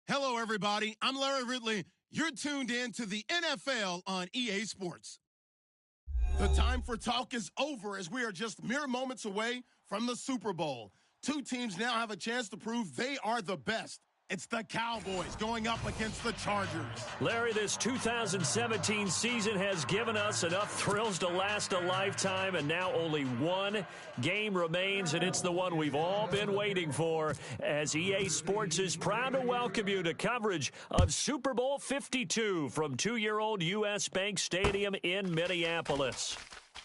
Hello, everybody. I'm Larry Ridley. You're tuned in to the NFL on EA Sports. The time for talk is over as we are just mere moments away from the Super Bowl. Two teams now have a chance to prove they are the best. It's the Cowboys going up against the Chargers. Larry, this 2017 season has given us enough thrills to last a lifetime, and now only one game remains, and it's the one we've all been waiting for, as EA Sports is proud to welcome you to coverage of Super Bowl 52 from two-year-old U.S. Bank Stadium in Minneapolis.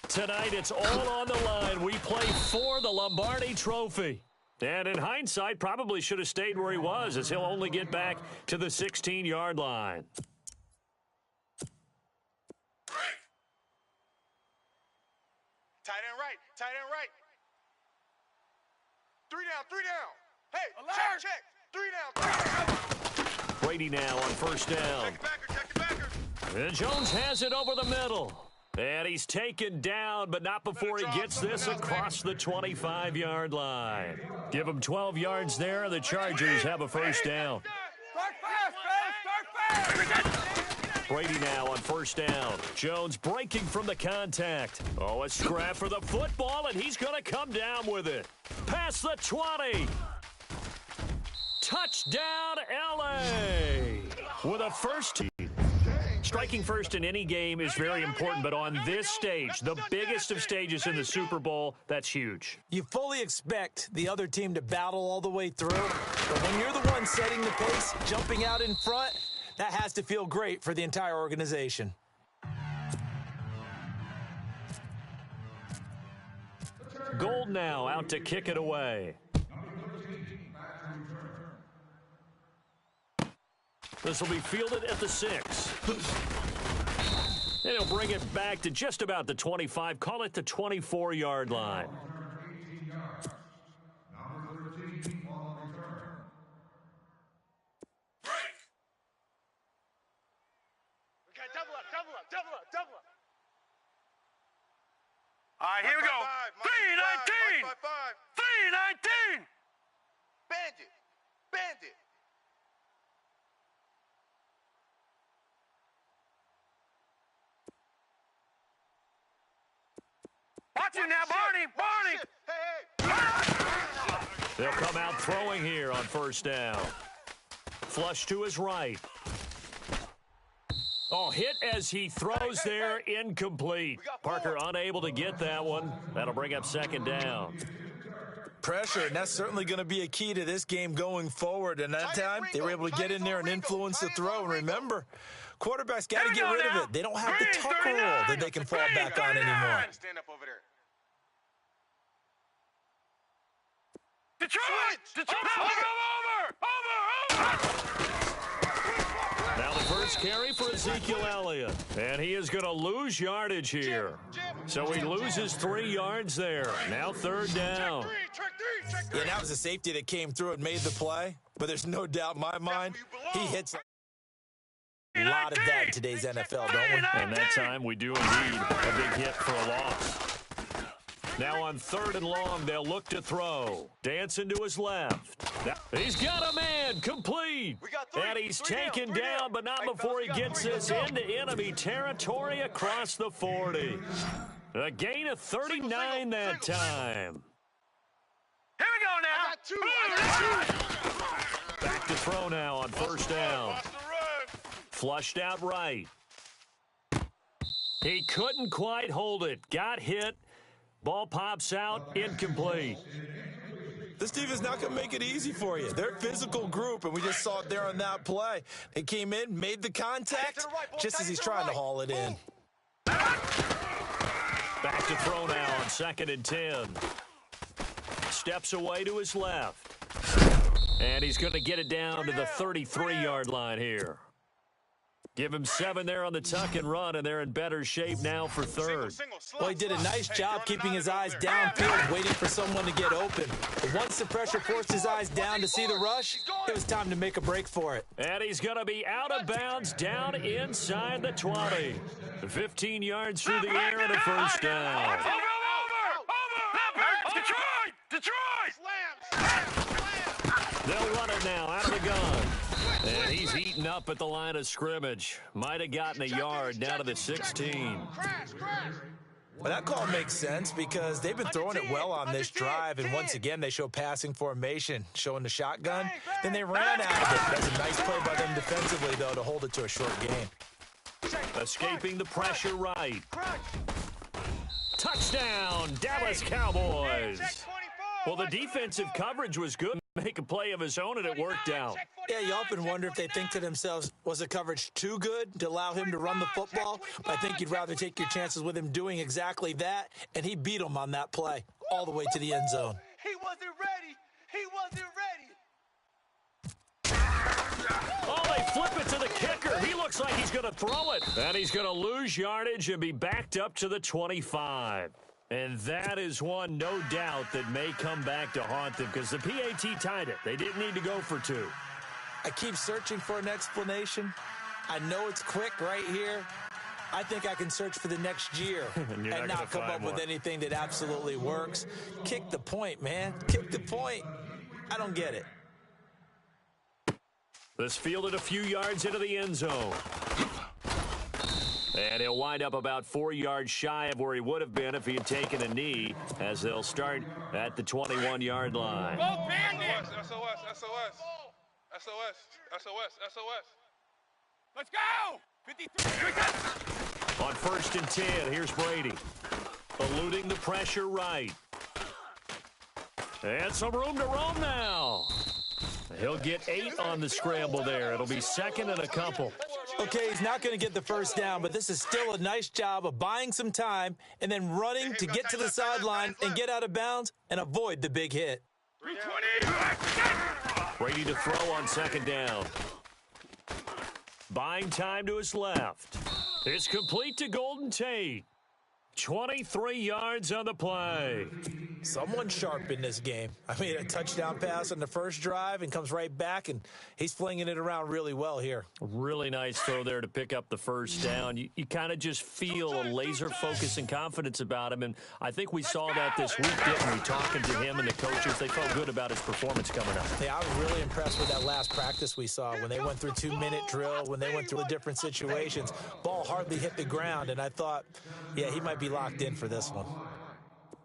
Tonight, it's all on the line. We play for the Lombardi Trophy. And in hindsight, probably should have stayed where he was, as he'll only get back to the 16-yard line. Tight end right, tight end right. Three down. Hey, alert! check. Three down. Brady now on first down. Check the backer. And Jones has it over the middle. And he's taken down, but not before he gets this across the 25-yard line. Give him 12 yards there. The Chargers have a first down. Start fast. Brady now on first down. Jones breaking from the contact. Oh, a scrap for the football, and he's going to come down with it. Past the 20. Touchdown, L.A. with a first. Striking first in any game is very important, but on this stage, the biggest of stages in the Super Bowl, that's huge. You fully expect the other team to battle all the way through, but when you're the one setting the pace, jumping out in front, that has to feel great for the entire organization. Gold now out to kick it away. This will be fielded at the 6. And he'll bring it back to just about the 25, call it the 24-yard line. Break. Okay, double up. All right, here we go. 319. 319. Bandit. Watch it now, Barney. Hey. They'll come out throwing here on first down. Flush to his right. Oh, hit as he throws there, incomplete. Parker unable to get that one. That'll bring up second down. Pressure, and that's certainly going to be a key to this game going forward. And that time, they were able to get in there and influence the throw. And remember, quarterbacks got to get rid of it. They don't have the tuck rule that they can fall back on anymore. Stand up over there. Detroit! Over! Now the first carry for Ezekiel Elliott. And he is going to lose yardage here. So he loses 3 yards there. Now third down. Track three. Yeah, that was a safety that came through and made the play. But there's no doubt in my mind, he hits a lot of that in today's NFL, don't we? And that time we do indeed a big hit for a loss. Now on third and long, they'll look to throw. Dancing to his left. Now, he's got a man complete. And he's taken down, but not before he gets this into enemy territory across the 40. A gain of 39 that time. Here we go now. I got two. Back to throw now on first down. Flushed out right. He couldn't quite hold it. Got hit. Ball pops out, incomplete. This team is not going to make it easy for you. They're a physical group, and we just saw it there on that play. They came in, made the contact, just as he's trying to haul it in. Back to throw now on 2nd and 10. Steps away to his left. And he's going to get it down to the 33-yard line here. Give him 7 there on the tuck and run, and they're in better shape now for third. Well, he did a nice job keeping his eyes downfield, waiting for someone to get open. But once the pressure forced his eyes down to see the rush, it was time to make a break for it. And he's going to be out of bounds down inside the 20. 15 yards through the air and a first down. Over! Detroit! They'll run it now out of the gun. He's eaten up at the line of scrimmage. Might have gotten a yard, now to the 16. Well, that call makes sense because they've been throwing it well on this drive, and once again, they show passing formation, showing the shotgun. Then they ran out of it. That's a nice play by them defensively, though, to hold it to a short gain. Escaping the pressure right. Touchdown, Dallas Cowboys. Well, the defensive coverage was good. Make a play of his own, and it worked out. Yeah, you often wonder if they think to themselves, was the coverage too good to allow him to run the football? But I think you'd rather take your chances with him doing exactly that, and he beat him on that play all the way to the end zone. He wasn't ready. He wasn't ready. Oh, they flip it to the kicker. He looks like he's going to throw it. And he's going to lose yardage and be backed up to the 25. And that is one, no doubt, that may come back to haunt them because the PAT tied it. They didn't need to go for two. I keep searching for an explanation. I know it's quick right here. I think I can search for the next year and not come up with anything that absolutely works. Kick the point, man. Kick the point. I don't get it. This fielded a few yards into the end zone. And he'll wind up about 4 yards shy of where he would have been if he had taken a knee, as they'll start at the 21-yard line. Go Bandit! SOS. Let's go! 53. On 1st and 10, here's Brady. Eluding the pressure right. And some room to roam now. He'll get 8 on the scramble there. It'll be 2nd and a couple. Okay, he's not going to get the first down, but this is still a nice job of buying some time and then running to get to the sideline and get out of bounds and avoid the big hit. 320. Brady to throw on 2nd down. Buying time to his left. It's complete to Golden Tate. 23 yards on the play. Someone sharp in this game. I mean, a touchdown pass on the first drive and comes right back, and he's flinging it around really well here. Really nice throw there to pick up the first down. You kind of just feel a laser focus and confidence about him, and I think we saw that this week, didn't we? Talking to him and the coaches, they felt good about his performance coming up. Yeah, I was really impressed with that last practice we saw when they went through 2-minute drill, when they went through the different situations. Ball hardly hit the ground, and I thought, yeah, he might be locked in for this one.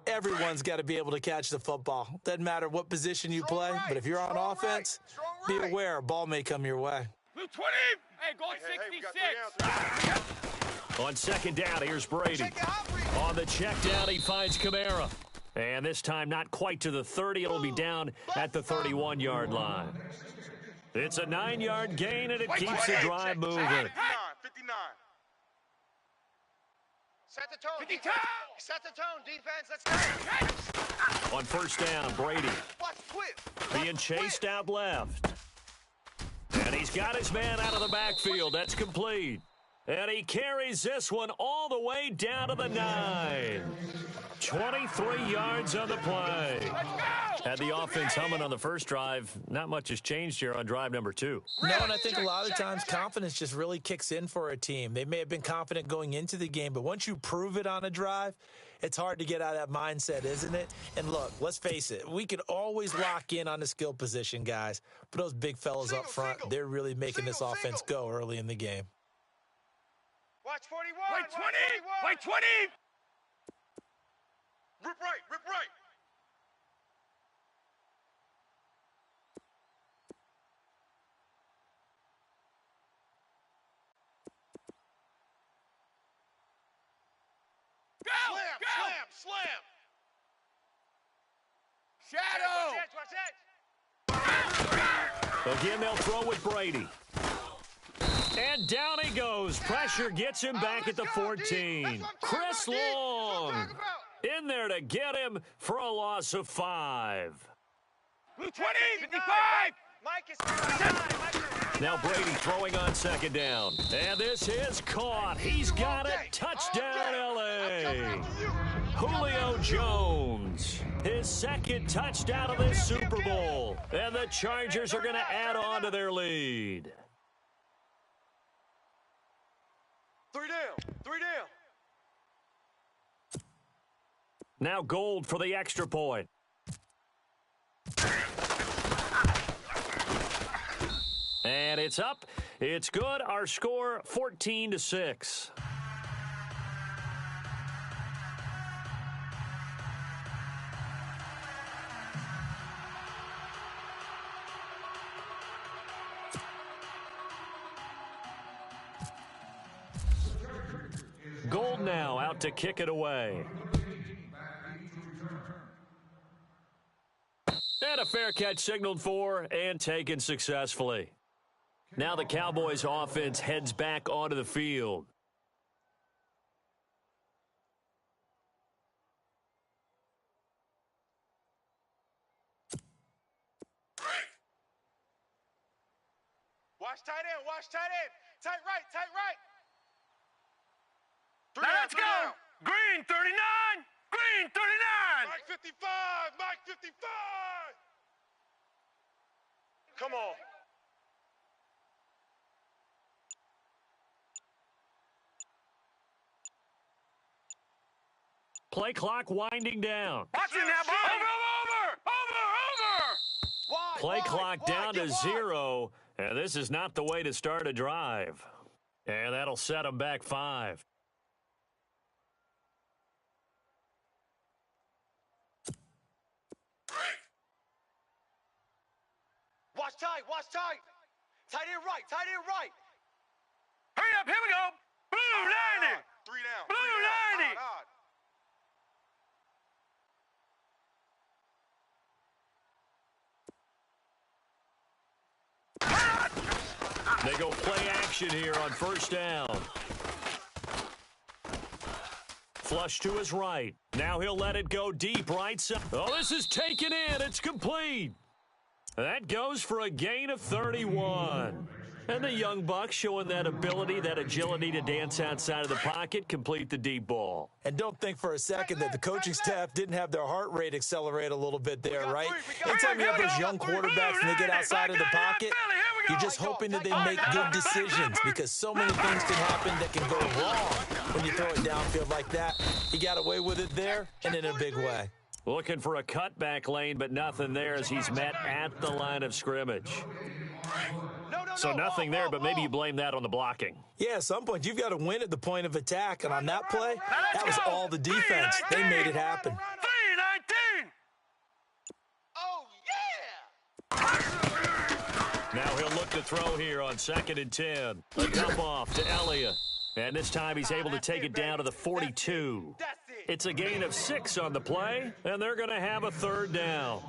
Everyone's got to be able to catch the football. Doesn't matter what position you play, but if you're on offense, be aware a ball may come your way. 20. Hey, goal 66. On 2nd down, here's Brady. On the check down, he finds Kamara. And this time not quite to the 30. It'll be down at the 31-yard line. It's a 9-yard gain, and it keeps the drive moving. 59. Set the tone, defense. Set the tone, defense. Let's go. On 1st down, Brady being chased out left. And he's got his man out of the backfield. That's complete. And he carries this one all the way down to the 9. 23 yards on the play. Had the offense humming on the first drive. Not much has changed here on drive number 2. No, and I think a lot of times confidence just really kicks in for a team. They may have been confident going into the game, but once you prove it on a drive, it's hard to get out of that mindset, isn't it? And look, let's face it, we can always lock in on the skill position, guys. But those big fellas up front, they're really making this offense go early in the game. Watch 41. Wait 20. Wait 20. Rip right. Slam. Shadow. Again, they'll throw with Brady. And down he goes. Pressure gets him back at the 14. Chris Long in there to get him for a loss of 5. 20. 55. Mike is Now Brady throwing on 2nd down. And this is caught. He's got it. Touchdown, L.A. Julio Jones. His 2nd touchdown of this Super Bowl. And the Chargers are going to add on to their lead. 3 down. Now Gold for the extra point. And it's up. It's good. Our score, 14-6. Gold now out to kick it away. And a fair catch signaled for and taken successfully. Now the Cowboys offense heads back onto the field. Watch tight end, watch tight end. Tight right, tight right. Now let's go. Green 39. Green 39. Mike 55, Mike 55. Come on. Play clock winding down. Watch it now, over. Play clock down to 0, and this is not the way to start a drive. And that'll set them back 5. Watch tight, watch tight. Tight end right, tight end right. Hurry up, here we go. Blue 90. 3 down. Blue 90. They go play action here on first down. Flush to his right. Now he'll let it go deep right side. Oh, this is taken in. It's complete. That goes for a gain of 31. And the young buck showing that ability, that agility to dance outside of the pocket, complete the deep ball. And don't think for a second that the coaching staff didn't have their heart rate accelerate a little bit there, right? Anytime you have those young quarterbacks and they get outside of the pocket, you're just hoping that they make good decisions because so many things can happen that can go wrong when you throw it downfield like that. He got away with it there and in a big way. Looking for a cutback lane, but nothing there as he's met at the line of scrimmage. So nothing there, but maybe you blame that on the blocking. Yeah, at some point, you've got to win at the point of attack. And on that play, that was all the defense. They made it happen. 319. Oh, yeah! Now he'll look to throw here on 2nd and 10. A dump off to Elliott. And this time he's able to take it down to the 42. It's a gain of 6 on the play, and they're going to have a 3rd down.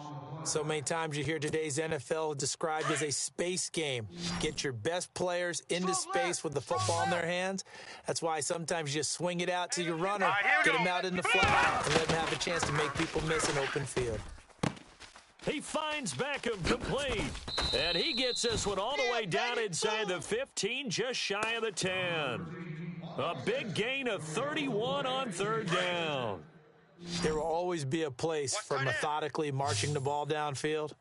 So many times you hear today's NFL described as a space game. Get your best players into space with the football in their hands. That's why sometimes you just swing it out to your runner, get him out in the flat, and let him have a chance to make people miss an open field. He finds Beckham complete. And he gets this one all the way down inside the 15, just shy of the 10. A big gain of 31 on 3rd down. There will always be a place for methodically marching the ball downfield.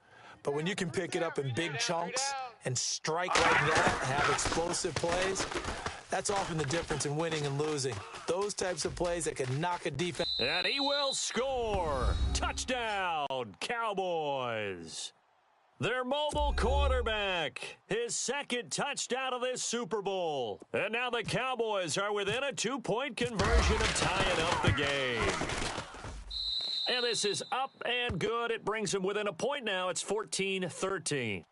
But when you can pick it up in big chunks and strike like that, have explosive plays, that's often the difference in winning and losing. Those types of plays that can knock a defense. And he will score. Touchdown, Cowboys. Their mobile quarterback, his 2nd touchdown of this Super Bowl. And now the Cowboys are within a 2-point conversion of tying up the game. And this is up and good. It brings them within a point now. It's 14-13.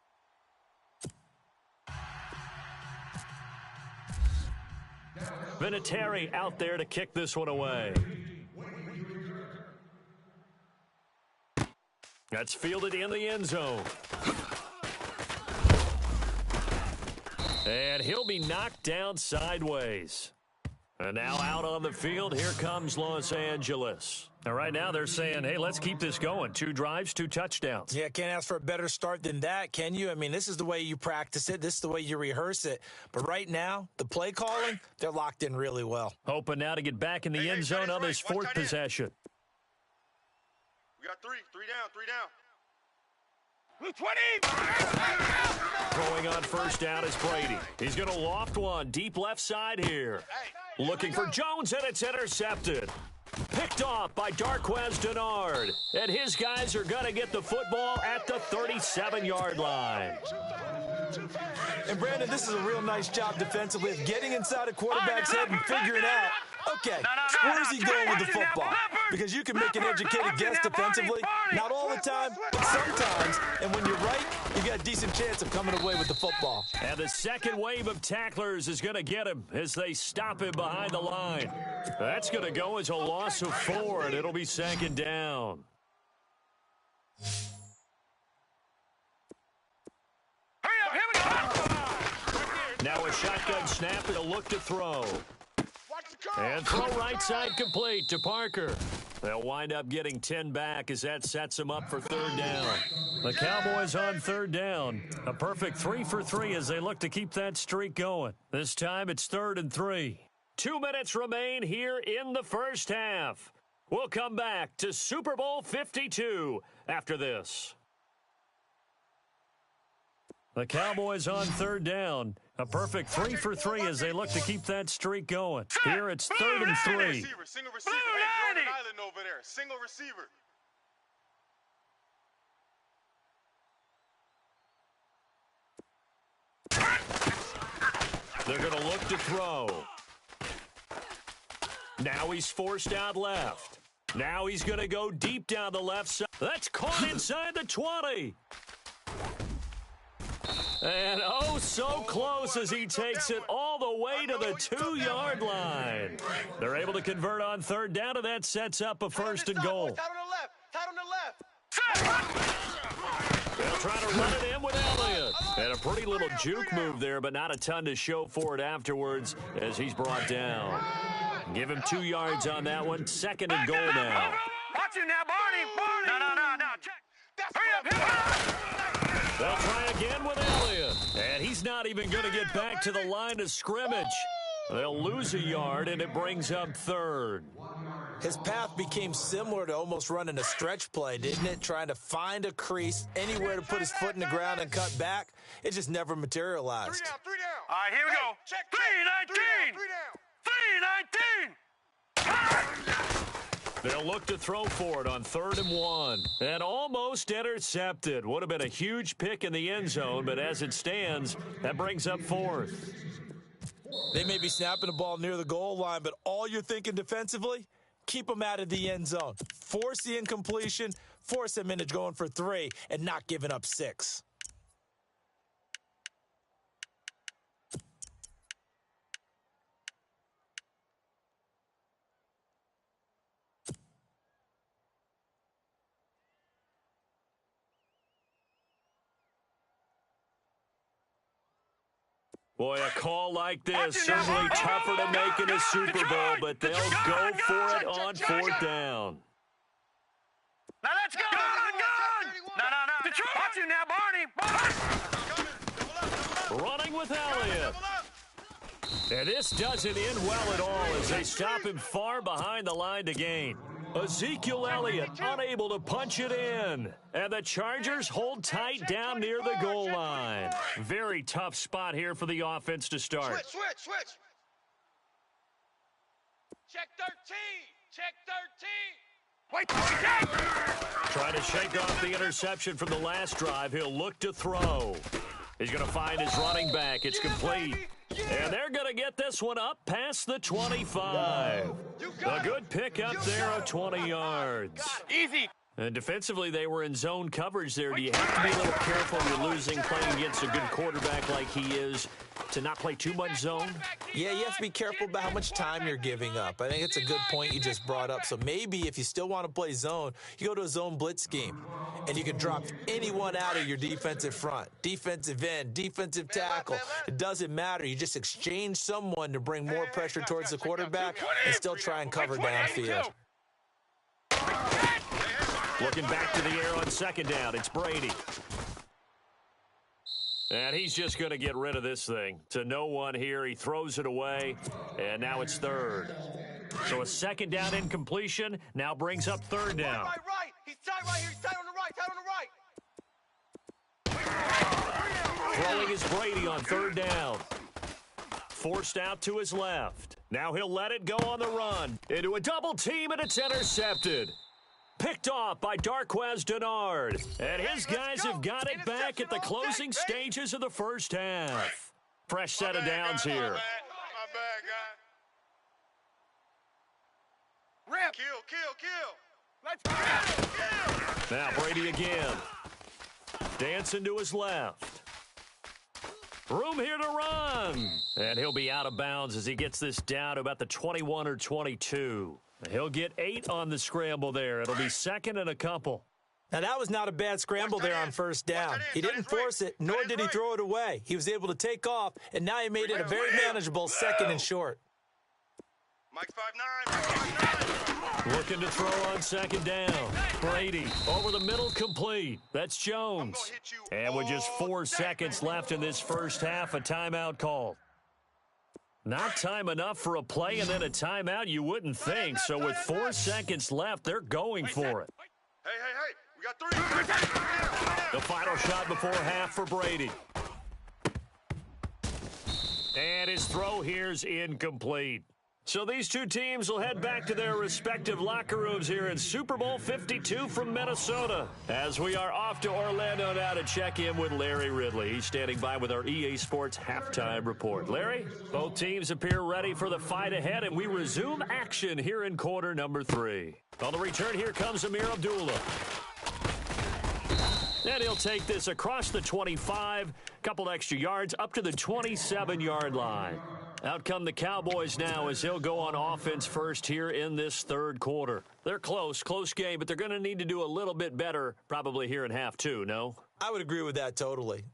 Vinatieri out there to kick this one away. That's fielded in the end zone. And he'll be knocked down sideways. And now out on the field, here comes Los Angeles. And right now they're saying, hey, let's keep this going. 2 drives, 2 touchdowns. Yeah, can't ask for a better start than that, can you? I mean, this is the way you practice it. This is the way you rehearse it. But right now, the play calling, they're locked in really well. Hoping now to get back in the end zone on this 4th possession. We got 3 down, 3 down. 20. Throwing on first down is Brady. He's going to loft one deep left side here. Looking for Jones, and it's intercepted. Picked off by Darquez Denard. And his guys are going to get the football at the 37-yard line. And, Brandon, this is a real nice job defensively of getting inside a quarterback's head and figuring out, okay, where's he going with the football? Because you can make an educated guess defensively, not all the time, but sometimes. And when you're right, you got a decent chance of coming away with the football. And the second wave of tacklers is going to get him as they stop him behind the line. That's going to go as a loss of 4, and it'll be second down. Now a shotgun snap and a look to throw. And throw right side complete to Parker. They'll wind up getting 10 back as that sets them up for third down. The Cowboys on third down. A perfect 3 for 3 as they look to keep that streak going. This time it's 3rd and 3. 2 minutes remain here in the first half. We'll come back to Super Bowl 52 after this. The Cowboys on third down. A perfect 3 for 3 as they look to keep that streak going. Here it's 3rd and 3. Single receiver. Hey, Jordan Island over there. Single receiver. They're going to look to throw. Now he's forced out left. Now he's going to go deep down the left side. That's caught inside the 20. And oh, so close as he takes it all the way to the 2-yard line. They're able to convert on third down, and that sets up a 1st and goal. Tight on the left. They'll try to run it in with Elliott. And a pretty little juke move there, but not a ton to show for it afterwards as he's brought down. Give him 2 yards on that one. 2nd and goal now. Watch it now, Barney. No. Check. Hurry up. They'll try again with Elliott. And he's not even going to get back to the line of scrimmage. They'll lose a yard, and it brings up 3rd. His path became similar to almost running a stretch play, didn't it? Trying to find a crease, anywhere to put his foot in the ground and cut back. It just never materialized. 3 down. All right, here we go. Check. 3-19. 3-19. They'll look to throw for it on 3rd and 1. And almost intercepted. Would have been a huge pick in the end zone, but as it stands, that brings up 4th. They may be snapping the ball near the goal line, but all you're thinking defensively, keep them out of the end zone. Force the incompletion, force them into going for 3, and not giving up 6. Boy, a call like this, certainly tougher to make in a Super Bowl, but they'll go for it on 4th down. Now let's go. Good. No. Watch it now, Barney. Running with Elliott. And this doesn't end well at all as they stop him far behind the line to gain. Ezekiel Elliott unable to punch it in. And the Chargers hold tight down near the goal line. Very tough spot here for the offense to start. Switch. Check 13. Wait. Trying to shake off the interception from the last drive. He'll look to throw. He's going to find his running back. It's complete. And they're going to get this one up past the 25. A good pick up there of 20 yards. Easy. And defensively, they were in zone coverage there. Do you have to be a little careful when you're losing, playing against a good quarterback like he is, to not play too much zone? Yeah, you have to be careful about how much time you're giving up. I think it's a good point you just brought up. So maybe if you still want to play zone, you go to a zone blitz scheme, and you can drop anyone out of your defensive front, defensive end, defensive tackle. It doesn't matter. You just exchange someone to bring more pressure towards the quarterback and still try and cover downfield. Looking back to the air on 2nd down. It's Brady. And he's just going to get rid of this thing. To no one here. He throws it away. And now it's 3rd. So a 2nd down incompletion now brings up 3rd down. Right. He's tight right here. He's tight on the right. Throwing is Brady on 3rd down. Forced out to his left. Now he'll let it go on the run. Into a double team, and it's intercepted. Picked off by Darquez Denard. And his guys have got it back at the closing stages of the first half. Fresh set of downs here. My bad, guy. Rip. Kill. Let's go. Now Brady again. Dancing to his left. Room here to run. And he'll be out of bounds as he gets this down to about the 21 or 22. He'll get 8 on the scramble there. It'll be second and a couple. Now, that was not a bad scramble there on first down. He didn't force it, nor did he throw it away. He was able to take off, and now he made it a very manageable second and short. Mike 5'9". Looking to throw on second down. Brady over the middle, complete. That's Jones. And with just 4 seconds left in this first half, a timeout called. Not time enough for a play and then a timeout, you wouldn't think. So with 4 seconds left, they're going for it. Hey. We got 3. The final shot before half for Brady. And his throw here's incomplete. So these two teams will head back to their respective locker rooms here in Super Bowl 52 from Minnesota. As we are off to Orlando now to check in with Larry Ridley. He's standing by with our EA Sports halftime report. Larry, both teams appear ready for the fight ahead, and we resume action here in quarter number 3. On the return, here comes Amir Abdullah. And he'll take this across the 25, couple extra yards, up to the 27-yard line. Out come the Cowboys now as he'll go on offense first here in this third quarter. They're close game, but they're going to need to do a little bit better probably here in half 2, no? I would agree with that totally.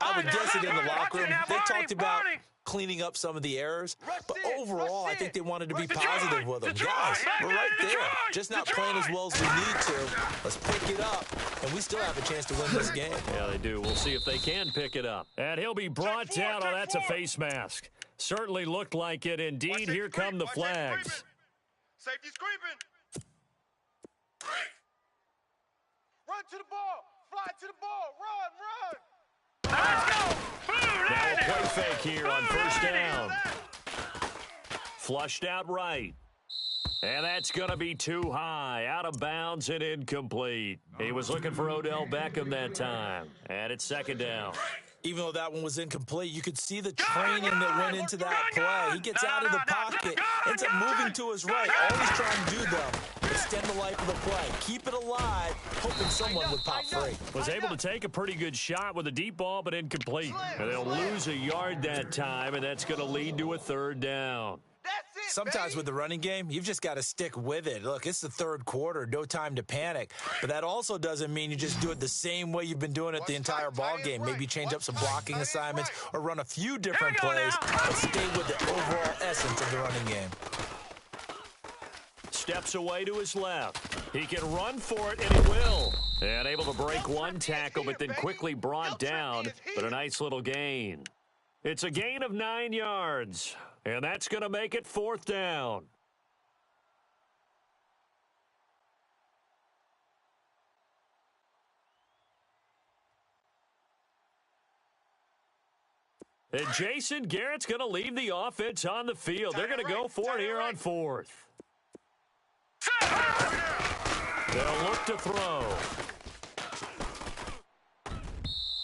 I would guess it in the locker room. They talked about cleaning up some of the errors, but overall, I think they wanted to be positive with them. Guys, we're right there. Just not playing as well as we need to. Let's pick it up, and we still have a chance to win this game. Yeah, they do. We'll see if they can pick it up. And he'll be brought down. Oh, that's a face mask. Certainly looked like it. Indeed, here come the flags. Safety screaming. Run to the ball. Fly to the ball. Run. Let's go. Now a play fake here on first down. Flushed out right. And that's going to be too high. Out of bounds and incomplete. He was looking for Odell Beckham that time. And it's second down. Even though that one was incomplete, you could see the training that went into that play. He gets out of the pocket, ends up moving to his right. All he's trying to do, though, extend the life of the play. Keep it alive, hoping someone would pop free. Was able to take a pretty good shot with a deep ball, but incomplete. And they'll lose a yard that time, and that's going to lead to a third down. Sometimes with the running game, you've just got to stick with it. Look, it's the third quarter, no time to panic. But that also doesn't mean you just do it the same way you've been doing it the entire ball game. Maybe change up some blocking assignments or run a few different plays, but stay with the overall essence of the running game. Steps away to his left. He can run for it, and he will. And able to break one tackle, but then quickly brought down. But a nice little gain. It's a gain of 9 yards. And that's going to make it fourth down. And Jason Garrett's going to leave the offense on the field. They're going to go for it here on fourth. They'll look to throw.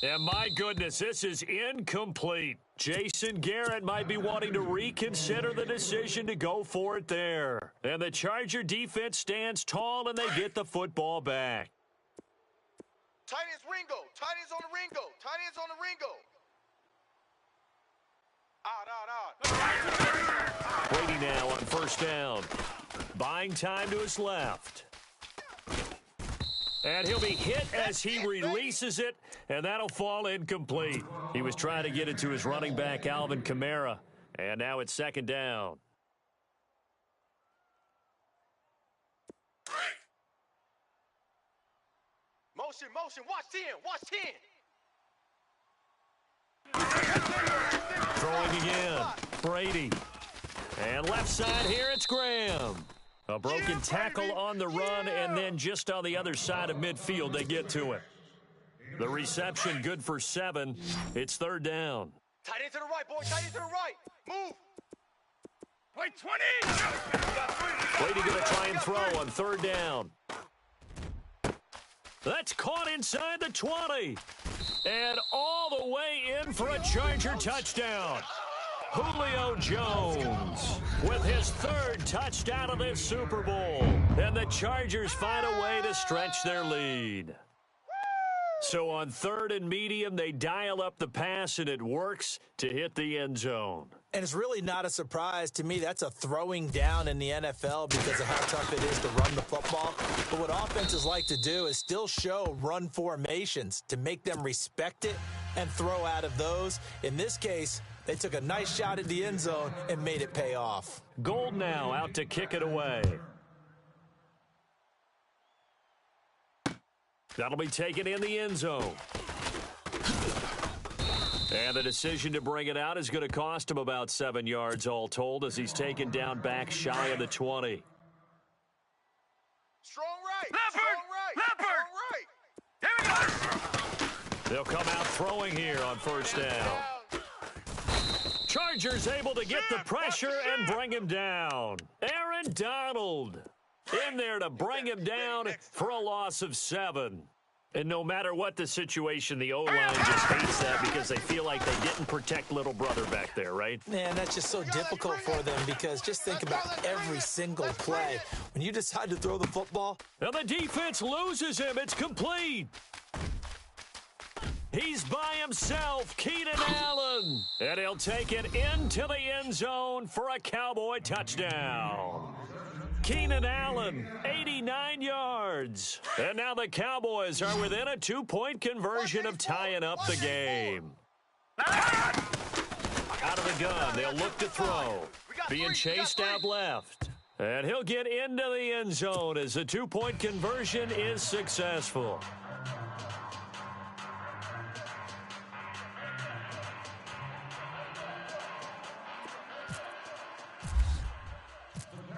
And my goodness, this is incomplete. Jason Garrett might be wanting to reconsider the decision to go for it there. And the Charger defense stands tall, and they get the football back. Tight ends Ringo. Tight ends on the Ringo. Tight ends on the Ringo. Out. Brady now on first down. Buying time to his left. And he'll be hit as he releases it, and that'll fall incomplete. He was trying to get it to his running back, Alvin Kamara, and now it's second down. Motion. Watch 10. Throwing again. Brady. And left side here, it's Graham. A broken tackle on the run, and then just on the other side of midfield, they get to it. The reception good for 7. It's third down. Tight end to the right, boy. Tight end to the right. Move. Play 20. Brady going to try and throw on third down. That's caught inside the 20. And all the way in for a Charger touchdown. Julio Jones with his third touchdown of this Super Bowl. And the Chargers find a way to stretch their lead. So on 3rd and medium, they dial up the pass, and it works to hit the end zone. And it's really not a surprise to me. That's a throwing down in the NFL because of how tough it is to run the football. But what offenses like to do is still show run formations to make them respect it and throw out of those. In this case, they took a nice shot at the end zone and made it pay off. Gold now out to kick it away. That'll be taken in the end zone. And the decision to bring it out is going to cost him about 7 yards all told as he's taken down back shy of the 20. Strong right. Leopard! Strong right. Here we go! They'll come out throwing here on first down. Chargers able to get the pressure and bring him down. Aaron Donald in there to bring him down for a loss of 7. And no matter what the situation, the O-line just hates that because they feel like they didn't protect little brother back there, right? Man, that's just so difficult for them because just think about every single play. When you decide to throw the football. And the defense loses him. It's complete. He's by himself, Keenan Allen. And he'll take it into the end zone for a Cowboy touchdown. Keenan Allen, 89 yards. And now the Cowboys are within a 2-point conversion of tying up the game. Out of the gun, they'll look to throw. Being chased out left. And he'll get into the end zone as the 2-point conversion is successful.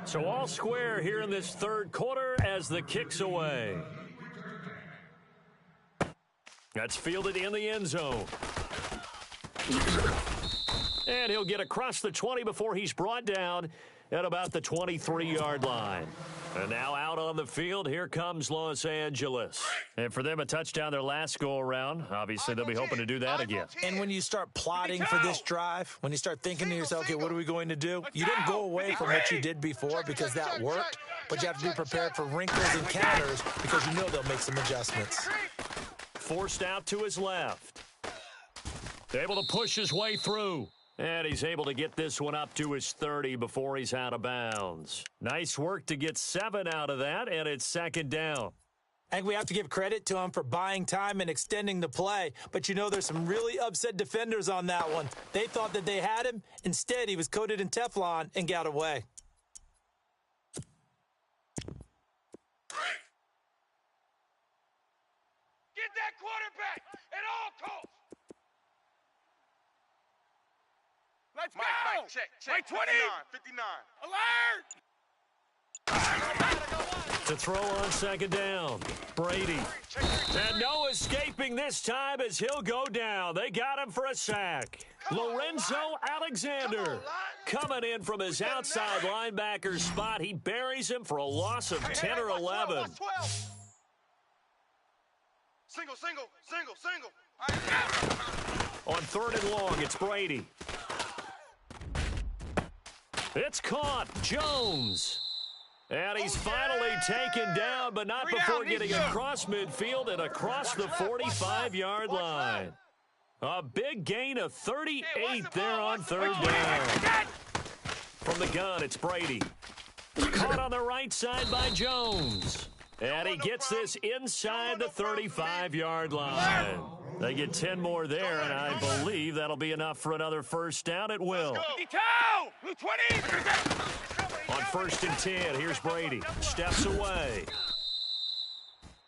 So all square here in this third quarter as the kick's away. That's fielded in the end zone. And he'll get across the 20 before he's brought down at about the 23-yard line. And now out on the field, here comes Los Angeles. And for them, a touchdown their last go-around. Obviously, they'll be hoping to do that again. And when you start plotting for this drive, when you start thinking to yourself, okay, what are we going to do? You didn't go away from what you did before because that worked, but you have to be prepared for wrinkles and counters because you know they'll make some adjustments. Forced out to his left. Able to push his way through. And he's able to get this one up to his 30 before he's out of bounds. Nice work to get 7 out of that, and it's second down. I think we have to give credit to him for buying time and extending the play. But, you know, there's some really upset defenders on that one. They thought that they had him. Instead, he was coated in Teflon and got away. Get that quarterback at all costs! Let's go! Mike, check. Mike, 20! 59. Alert! To throw on second down, Brady. And no escaping this time as he'll go down. They got him for a sack. Lorenzo Alexander coming in from his outside linebacker spot. He buries him for a loss of 10 or 11. Single. On third and long, it's Brady. It's caught. Jones. And he's finally taken down, but not before getting across midfield and across the 45-yard line. A big gain of 38 there on third down. From the gun, it's Brady. Caught on the right side by Jones. And he gets this inside the 35-yard line. They get 10 more there, and I believe that'll be enough for another first down. It will. 20! On first and 10, here's Brady. Steps away.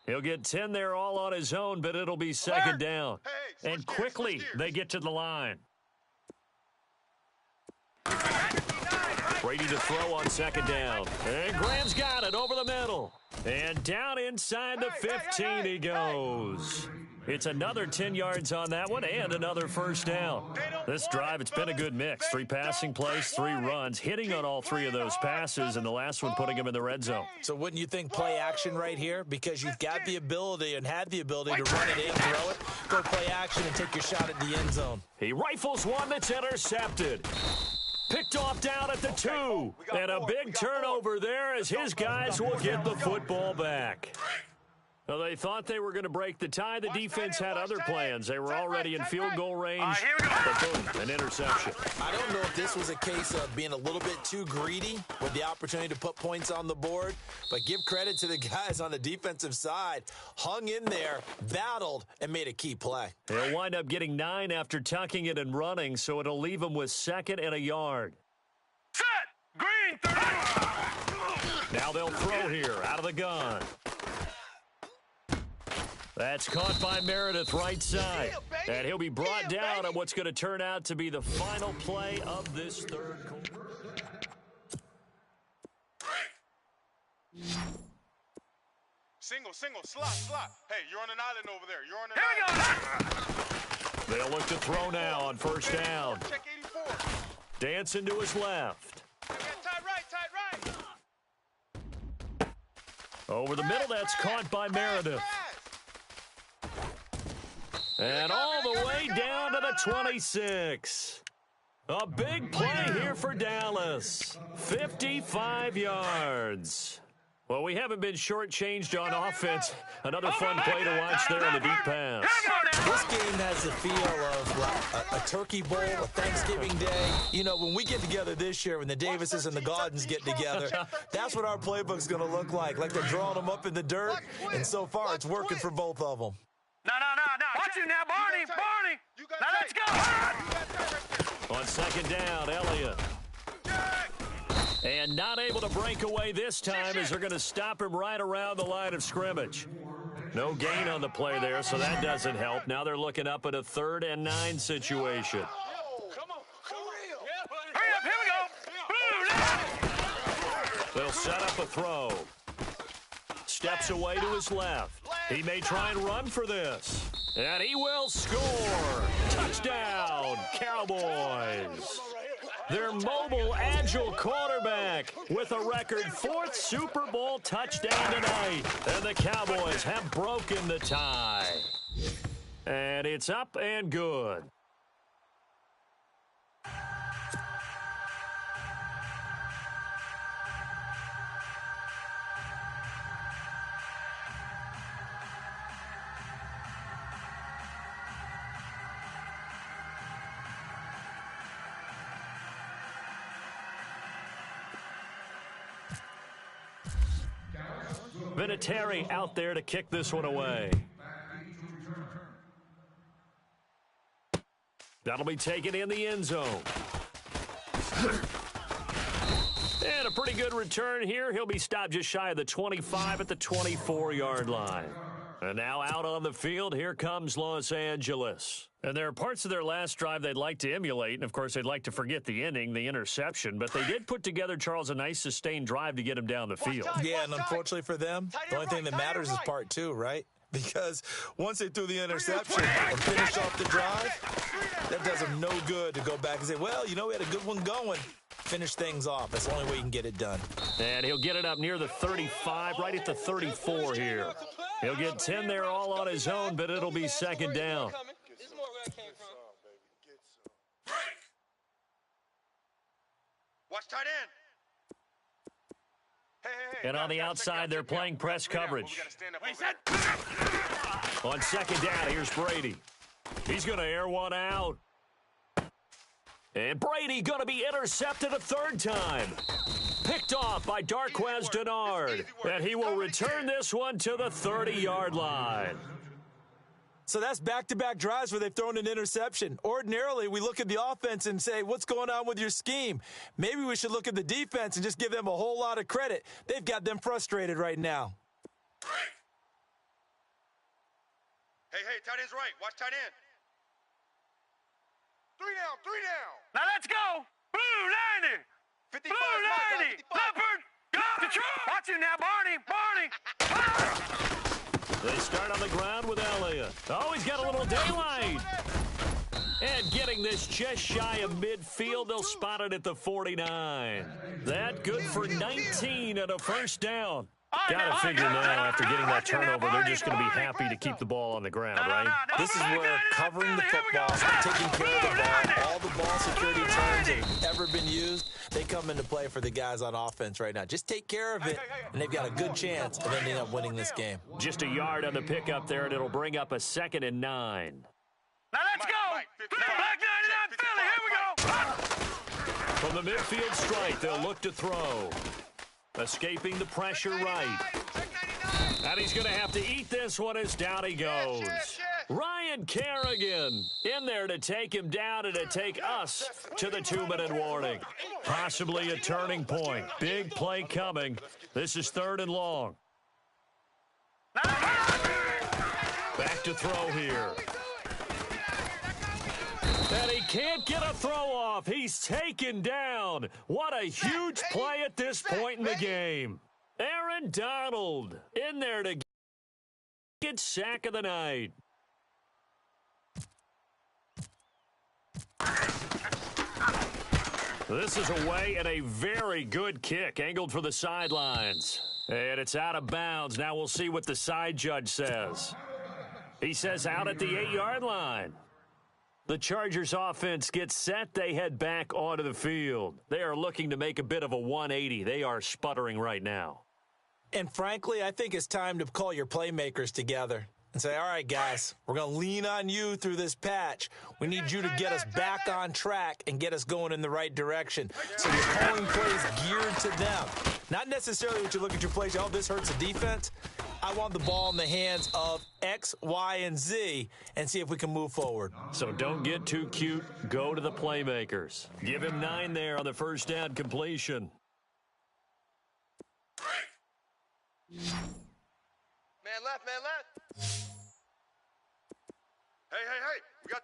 He'll get 10 there all on his own, but it'll be second down. And quickly, they get to the line. Brady to throw on second down. And Graham's got it over the middle. And down inside the 15 he goes. It's another 10 yards on that one and another first down. This drive, it's been a good mix. 3 passing plays, 3 runs, hitting on all 3 of those passes, and the last one putting him in the red zone. So wouldn't you think play action right here? Because you've got the ability and had the ability to run it in, throw it, go play action, and take your shot at the end zone. He rifles one that's intercepted. Picked off down at the 2. And a big turnover there as his guys will get the football back. Well, they thought they were going to break the tie. The defense had other plans. They were already in field goal range. But boom, an interception. I don't know if this was a case of being a little bit too greedy with the opportunity to put points on the board, but give credit to the guys on the defensive side. Hung in there, battled, and made a key play. He'll wind up getting 9 after tucking it and running, so it'll leave him with 2nd and a yard. Set! Green 30! Now they'll throw here out of the gun. That's caught by Meredith right side. And he'll be brought down on what's going to turn out to be the final play of this third quarter. Single, slot. Hey, you're on an island over there. You're on an island. They'll look to throw now on first down. Check 84. Dancing to his left. Tight right. Over the middle, that's caught by Meredith. And all the way down to the 26. A big play here for Dallas. 55 yards. Well, we haven't been shortchanged on offense. Another fun play to watch there on the deep pass. This game has the feel of a turkey bowl, a Thanksgiving day. You know, when we get together this year, when the Davises and the Gaudens get together, that's what our playbook's going to look like. Like they're drawing them up in the dirt, and so far it's working for both of them. No. Watch you now, Barney. Now let's go. On second down, Elliott. And not able to break away this time as they're going to stop him right around the line of scrimmage. No gain on the play there, so that doesn't help. Now they're looking up at a 3rd and 9 situation. Hurry up, here we go. They'll set up a throw. Steps away to his left. He may try and run for this. And he will score. Touchdown, Cowboys. Their mobile, agile quarterback with a record 4th Super Bowl touchdown tonight. And the Cowboys have broken the tie. And it's up and good. Vinatieri out there to kick this one away. That'll be taken in the end zone. And a pretty good return here. He'll be stopped just shy of the 25 at the 24-yard line. And now out on the field, here comes Los Angeles. And there are parts of their last drive they'd like to emulate. And, of course, they'd like to forget the inning, the interception. But they did put together, Charles, a nice sustained drive to get him down the field. Yeah, and unfortunately for them, the only thing that matters is part 2, right? Because once they threw the interception and finished off the drive, that does them no good to go back and say, well, you know, we had a good one going. Finish things off. That's the only way you can get it done. And he'll get it up near the 35, right at the 34 here. He'll get 10 there all on his own, but it'll be second down. Watch tight end. And on the outside, they're playing press coverage. On second down, here's Brady. He's going to air one out. And Brady going to be intercepted a 3rd time. Picked off by Darquez Denard. And he will return this one to the 30-yard line. So that's back-to-back drives where they've thrown an interception. Ordinarily, we look at the offense and say, what's going on with your scheme? Maybe we should look at the defense and just give them a whole lot of credit. They've got them frustrated right now. Hey, tight end's right. Watch tight end. 3 down. Now let's go. Blue 90. 55 Blue 90. Leopard. Go! Watch it now, Barney! They start on the ground with Elliott. Oh, he's got a little daylight. And getting this just shy of midfield, they'll spot it at the 49. That good for 19 and a first down. Got to figure now, after getting that turnover, they're just going to be happy to keep the ball on the ground, right? This is where covering the football, taking care of the ball, all the ball security terms that have ever been used, they come into play for the guys on offense right now. Just take care of it, and they've got a good chance of ending up winning this game. Just a yard on the pickup there, and it'll bring up a 2nd and 9. Now let's go! Black 99 Philly, here we go! From the midfield strike, they'll look to throw. Escaping the pressure right. And he's going to have to eat this one as down he goes. Ryan Kerrigan in there to take him down and to take us to the 2-minute warning. Possibly a turning point. Big play coming. This is 3rd and long. Back to throw here. And he can't get a throw off. He's taken down. What a huge play at this point in the game. Aaron Donald in there to get sack of the night. This is away and a very good kick angled for the sidelines. And it's out of bounds. Now we'll see what the side judge says. He says out at the 8-yard line. The Chargers offense gets set. They head back onto the field. They are looking to make a bit of a 180. They are sputtering right now. And frankly, I think it's time to call your playmakers together and say, all right, guys, we're going to lean on you through this patch. We need you to get us back on track and get us going in the right direction. So you're calling plays geared to them. Not necessarily what you look at your plays, oh, this hurts the defense. I want the ball in the hands of X, Y, and Z and see if we can move forward. So don't get too cute. Go to the playmakers. Give him 9 there on the first down completion. Man left, man left. Hey, we got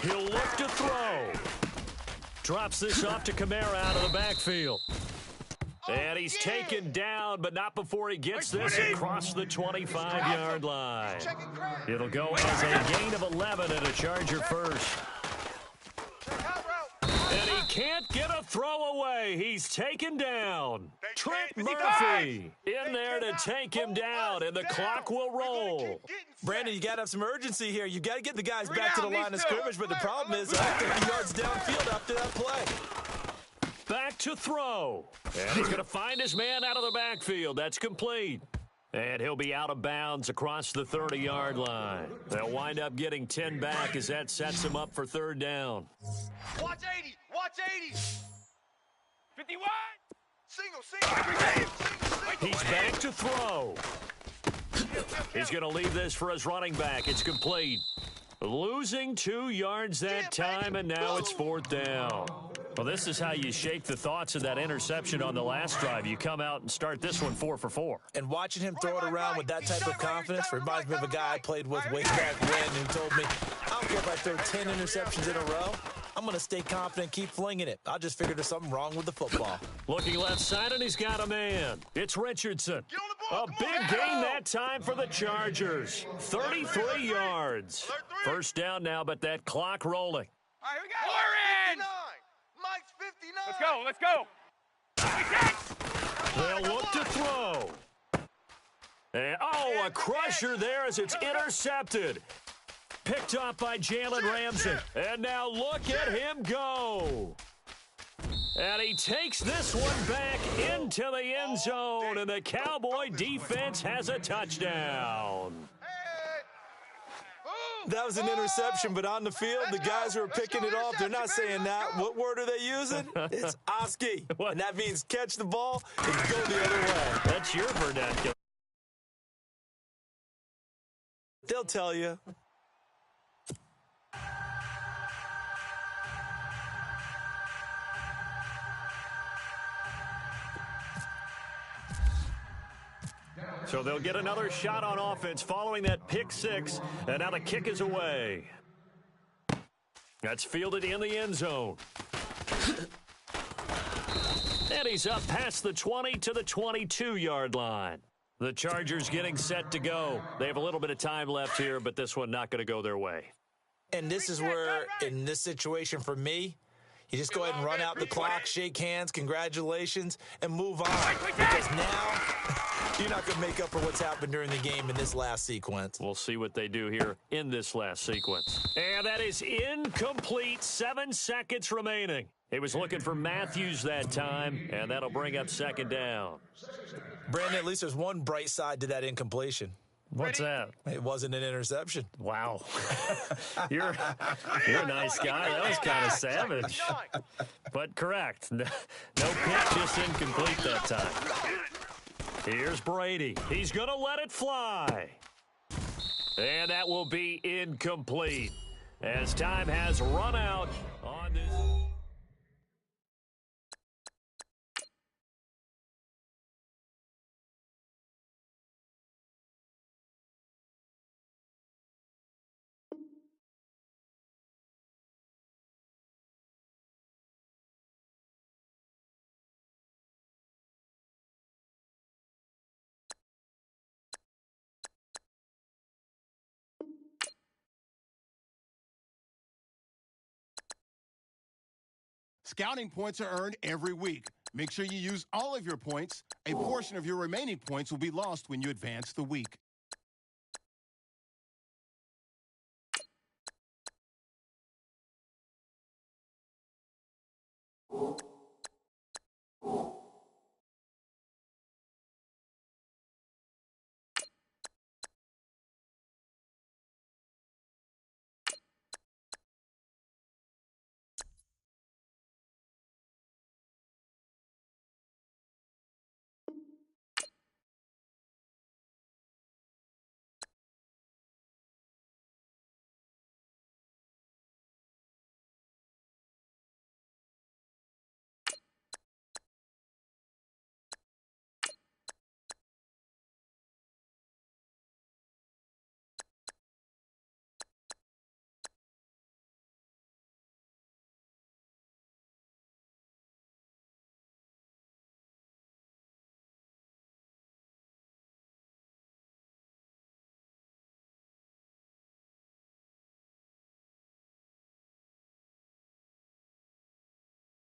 3. He'll look to throw. Drops this off to Kamara out of the backfield. And he's taken down, but not before he gets this across the 25-yard line. It'll go as a gain of 11 and a Charger first. And he can't get a throw away. He's taken down. Trent Murphy in there to take him down, and the clock will roll. Brandon, you got to have some urgency here. You got to get the guys back to the line of scrimmage, but the problem is 50 yards downfield after that play. Back to throw. And he's going to find his man out of the backfield. That's complete. And he'll be out of bounds across the 30-yard line. They'll wind up getting 10 back as that sets him up for 3rd down. Watch 80. Watch 80. 51. Single. He's back to throw. He's going to leave this for his running back. It's complete. Losing 2 yards that time, and now it's 4th down. Well, this is how you shake the thoughts of that interception on the last drive. You come out and start this one 4 for 4. And watching him throw it around with that type of confidence reminds me of a guy I played with way back when who told me, I don't care if I throw 10 interceptions in a row. I'm going to stay confident, keep flinging it. I just figured there's something wrong with the football. Looking left side, and he's got a man. It's Richardson. A big gain that time for the Chargers. 33 yards. First down now, but that clock rolling. All right, here we go. Mike's 59. Let's go. They'll look to throw. And, a crusher there as it's intercepted. Picked up by Jalen Ramsey. And now look at him go. And he takes this one back into the end zone, and the Cowboy defense has a touchdown. That was an interception, but on the field, the guys who are picking it off, they're not saying that. What word are they using? It's Oski. And that means catch the ball and go the other way. That's your vernacular. They'll tell you. So they'll get another shot on offense following that pick 6, and now the kick is away. That's fielded in the end zone. And And he's up past the 20 to the 22-yard line. The Chargers getting set to go. They have a little bit of time left here, but this one not going to go their way. And this is where, in this situation for me, you just go ahead and run out the clock, shake hands, congratulations, and move on. Because now you're not going to make up for what's happened during the game in this last sequence. We'll see what they do here in this last sequence. And that is incomplete. 7 seconds remaining. He was looking for Matthews that time, and that'll bring up second down. Brandon, at least there's one bright side to that incompletion. What's that? It wasn't an interception. Wow. You're a nice guy. That was kind of savage. But correct. No pick, just incomplete that time. Here's Brady. He's going to let it fly. And that will be incomplete as time has run out on this. Scouting points are earned every week. Make sure you use all of your points. A portion of your remaining points will be lost when you advance the week.